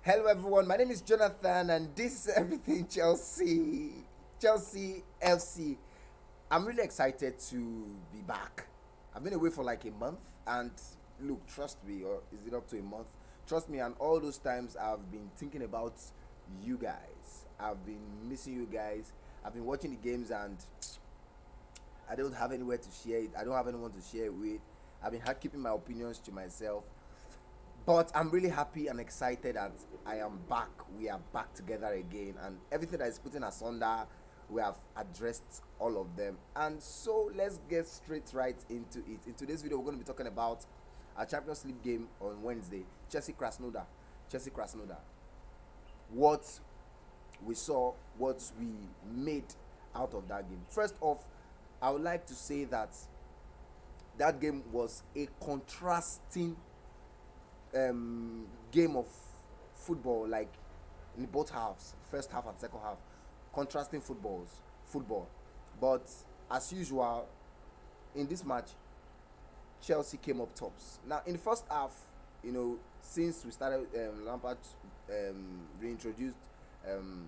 Hello, everyone. My name is Jonathan, and this is Everything Chelsea. Chelsea FC. I'm really excited to be back. I've been away for like a month, and look, trust me, or is it up to a month? Trust me, and all those times I've been thinking about you guys. I've been missing you guys. I've been watching the games, and I don't have anywhere to share it. I don't have anyone to share it with. I've been keeping my opinions to myself. But I'm really happy and excited that I am back. We are back together again, and everything that is putting us under, we have addressed all of them. And so let's get straight right into it. In today's video, we're going to be talking about our Champions League game on Wednesday, Chelsea KRASNODAR. Chelsea KRASNODAR. What we saw, what we made out of that game. First off, I would like to say that that game was a contrasting game of football, like in both halves, first half and second half, contrasting football. But as usual, in this match, Chelsea came up tops. Now in the first half, since we started, Lampard reintroduced um,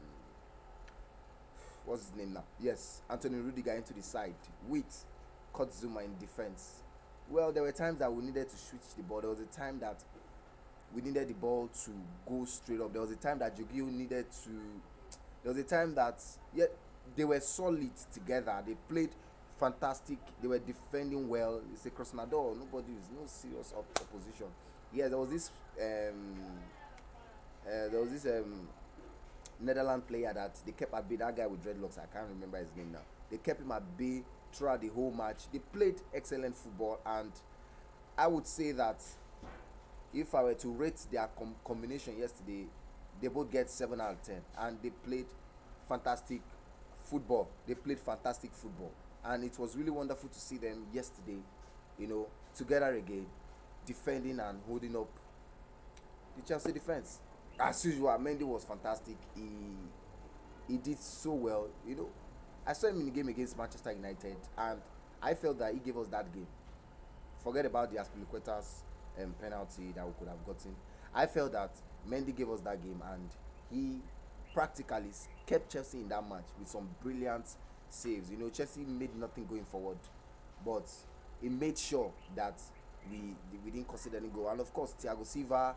what's his name now? Yes, Anthony Rudiger into the side with Kurt Zuma in defense. Well, there were times that we needed to switch the ball. There was a time that we needed the ball to go straight up. There was a time that Jogio needed to. There was a time that, yeah, they were solid together. They played fantastic. They were defending well. It's a Krasnodar. Nobody is no serious opposition. Yeah, there was this Netherlands player that they kept at bay. That guy with dreadlocks. I can't remember his name now. They kept him at bay throughout the whole match. They played excellent football, and I would say that if I were to rate their combination yesterday, they both get 7 out of 10, and they played fantastic football. They played fantastic football, and it was really wonderful to see them yesterday, together again, defending and holding up the Chelsea defense. As usual, Mendy was fantastic. He did so well. I saw him in the game against Manchester United, and I felt that he gave us that game. Forget about the Aspilicueta's penalty that we could have gotten. I felt that Mendy gave us that game, and he practically kept Chelsea in that match with some brilliant saves. Chelsea made nothing going forward, but he made sure that we didn't concede any goal. And of course, Thiago Silva,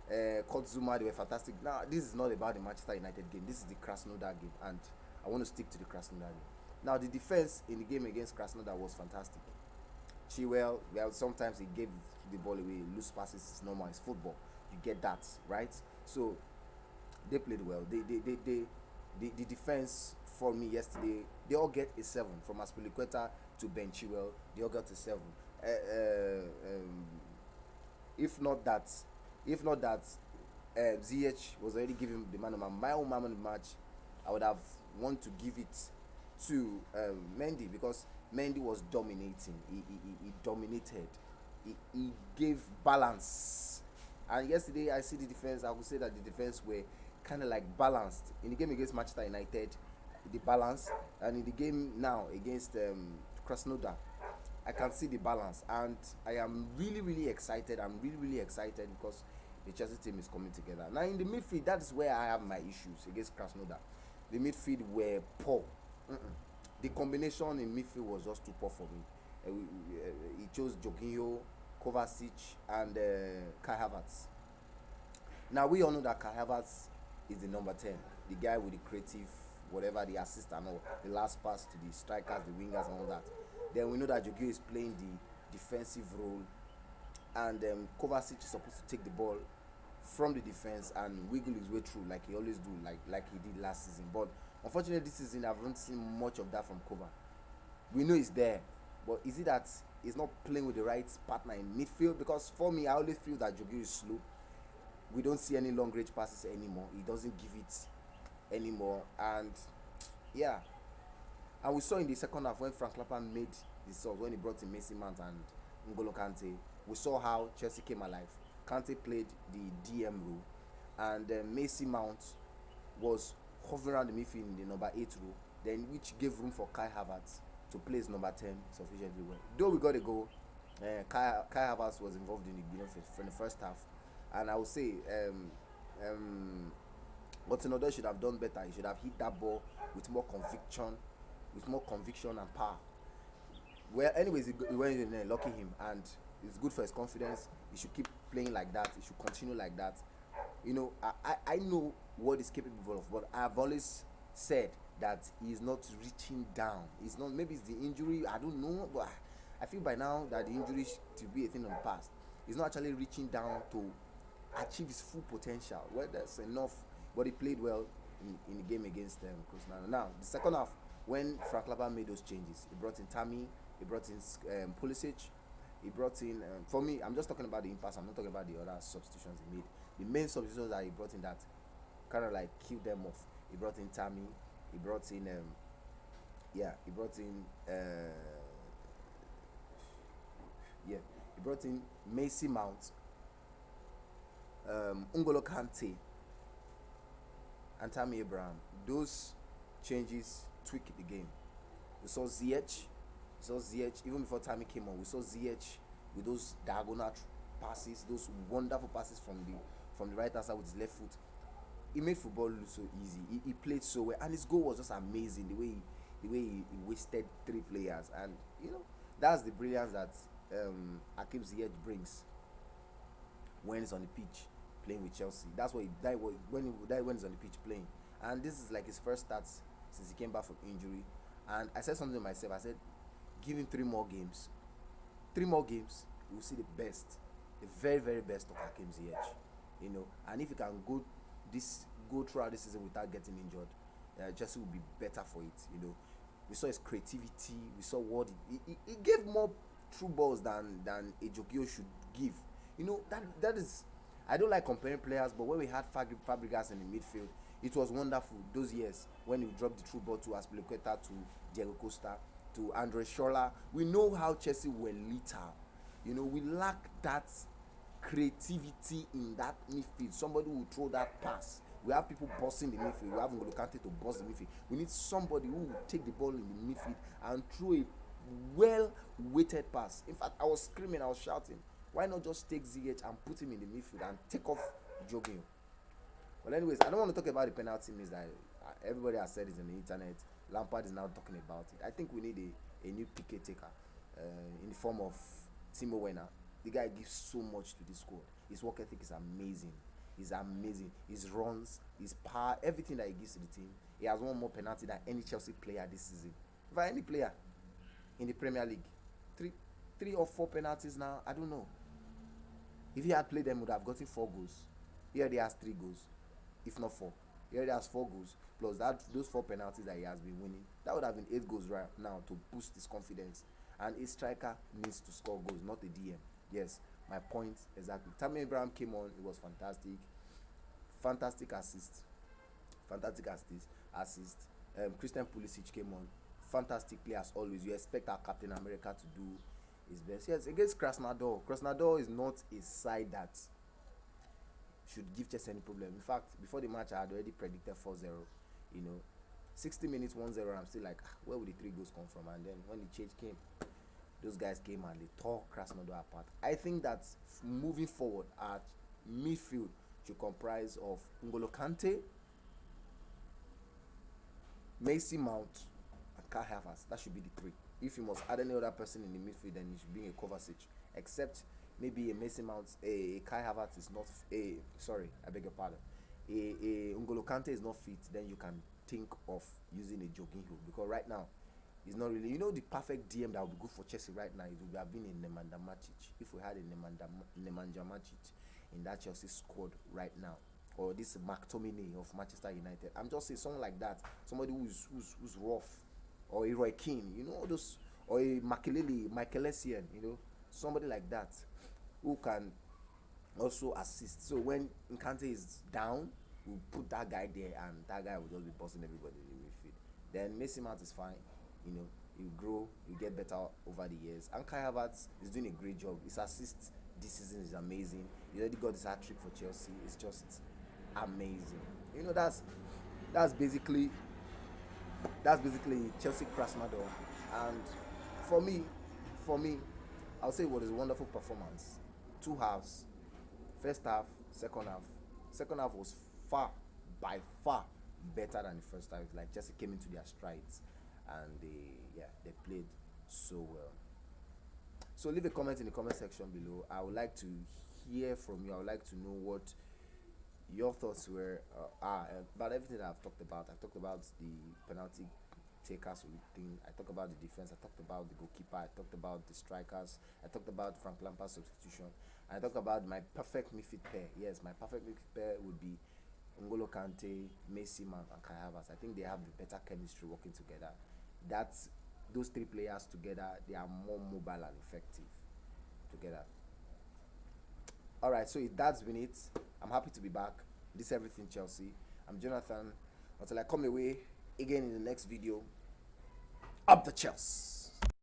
Kurt Zuma, they were fantastic. Now, this is not about the Manchester United game. This is the Krasnodar game, and I want to stick to the Krasnodar game. Now, the defense in the game against Krasnodar was fantastic. Chilwell, well, sometimes he gave the ball away, loose passes is normal, it's football. You get that, right? So they played well. The defense for me yesterday, they all get a 7 from Aspilicueta to Ben Chilwell. They all got a 7. Uh, uh, um, if not that, Ziyech was already giving the man of my own man of the match. I would have want to give it to Mendy, because Mendy was dominating. He dominated. He gave balance. And yesterday, I see the defense. I would say that the defense were kind of like balanced in the game against Manchester United. The balance, and in the game now against Krasnodar, I can see the balance, and I am really really excited. I'm really really excited because the Chelsea team is coming together. Now in the midfield, that's where I have my issues against Krasnodar. The midfield were poor. The combination in midfield was just too poor for me. He chose Jorginho, Kovacic, and Kai Havertz. Now we all know that Kai Havertz is the number 10, the guy with the creative, whatever, the assist and all, the last pass to the strikers, the wingers, and all that. Then we know that Jorginho is playing the defensive role, and Kovacic is supposed to take the ball from the defense and wiggle his way through like he always do, like he did last season. But unfortunately, this season I haven't seen much of that from Kova. We know he's there, but is it that he's not playing with the right partner in midfield? Because for me, I always feel that Jorginho is slow. We don't see any long range passes anymore. He doesn't give it anymore, and yeah. And we saw in the second half when Frank Lampard made the sub, when he brought in Mason Mount and N'Golo Kante, we saw how Chelsea came alive. Kante played the DM role, and Mason Mount was hovering around the midfield in the number 8 role, then which gave room for Kai Havertz to place number 10 sufficiently well. Though we got a goal, Kai Havertz was involved in the for the first half, and I would say Um, but Tinodo should have done better. He should have hit that ball with more conviction and power. Well, anyways, he went in there, lucky him, and it's good for his confidence. He should keep playing like that. He should continue like that. I know what he's capable of, but I've always said that he's not reaching down. It's not, maybe it's the injury, I don't know, but I feel by now that the injury to be a thing of the past. He's not actually reaching down to achieve his full potential. Well, that's enough, but he played well in the game against KRASNODAR. Now, the second half, when Frank Lampard made those changes, he brought in Tammy, he brought in Pulisic, he brought in, for me, I'm just talking about the impasse, I'm not talking about the other substitutions he made. The main substitutions that he brought in that kind of like killed them off. He brought in Tammy, he brought in, he brought in, he brought in Macy Mount, N'Golo Kante, and Tammy Abraham. Those changes tweaked the game. We saw Ziyech, even before Tammy came on, we saw Ziyech with those diagonal passes, those wonderful passes from the right hand side with his left foot. He made football look so easy. He played so well, and his goal was just amazing. The way he wasted three players, and that's the brilliance that Hakim Ziyech brings when he's on the pitch playing with Chelsea. That's what he died when he's on the pitch playing. And this is like his first start since he came back from injury. And I said something to myself. I said, give him 3 more games. 3 more games, you will see the best, the very, very best of Hakim Ziyech. And if he can go throughout this season without getting injured, Chelsea will be better for it. We saw his creativity. We saw what he gave more through balls than a Jokio should give. That is, I don't like comparing players, but when we had Fabregas in the midfield, it was wonderful those years when he dropped the through ball to Aspilicueta, to Diego Costa, to Andre Scholler. We know how Chelsea were lethal. We lack that creativity in that midfield. Somebody will throw that pass. We have people bossing the midfield. We have N'Golo Kante to boss the midfield. We need somebody who will take the ball in the midfield and throw a well-weighted pass. In fact, I was screaming, I was shouting, why not just take Ziyech and put him in the midfield and take off Jorginho? But anyways, I don't want to talk about the penalty miss that everybody has said is on the internet. Lampard is now talking about it. I think we need a new PK taker in the form of Timo Werner. The guy gives so much to this squad. His work ethic is amazing. He's amazing. His runs, his power, everything that he gives to the team. He has won more penalty than any Chelsea player this season. If any player in the Premier League, three or 4 penalties now, I don't know. If he had played them, he would have gotten 4 goals. He already has 3 goals, if not 4. He already has 4 goals plus those 4 penalties that he has been winning. That would have been 8 goals right now to boost his confidence. And a striker needs to score goals, not a DM. Yes, my point exactly. Tammy Abraham came on, it was fantastic. Fantastic assist. Christian Pulisic came on. Fantastic play as always. You expect our Captain America to do his best. Yes, against KRASNODAR. KRASNODAR is not a side that should give Chelsea any problem. In fact, before the match, I had already predicted 4-0. 60 minutes 1-0. I'm still like, where would the 3 goals come from? And then when the change came, those guys came and they tore KRASNODAR apart. I think that moving forward, our midfield should comprise of N'Golo Kante, Macy Mount, and Kai Havertz. That should be the 3. If you must add any other person in the midfield, then you should bring a Kovacic. Except maybe a Macy Mount, a Kai Havertz is not. I beg your pardon. A N'Golo Kante is not fit. Then you can think of using a Jorginho, because right now he's not really. The perfect DM that would be good for Chelsea right now, it would have been a Nemanja Matic. If we had a Nemanja Matic in that Chelsea squad right now, or this McTominay of Manchester United, I'm just saying someone like that, somebody who's rough, or a Roy Keane, those, or a Michael Essien, somebody like that who can also assist. So when Nkante is down, we'll put that guy there, and that guy will just be bossing everybody in the midfield. Then Mason Mount is fine, he'll grow, he'll get better over the years. And Kai Havertz is doing a great job. His assist this season is amazing. He already got his hat trick for Chelsea. It's just amazing. That's basically Chelsea KRASNODAR. And for me, I'll say it was a wonderful performance. 2 halves, first half, second half, Second half was by far better than the first half. It's like Chelsea came into their strides, and they played so well. So leave a comment in the comment section below. I would like to hear from you. I would like to know what your thoughts were about everything I've talked about. I've talked about the penalty takers thing. I talked about the defense. I talked about the goalkeeper. I talked about the strikers. I talked about Frank Lampard's substitution. And I talked about my perfect midfield pair. Yes, my perfect midfield pair would be N'Golo Kante, Messi, Mount, and Kai Havertz. I think they have the better chemistry working together. That's those three players together. They are more mobile and effective together. All right, so that's been it. I'm happy to be back. This is Everything Chelsea. I'm Jonathan. Until I come away again in the next video. Up the Chelsea.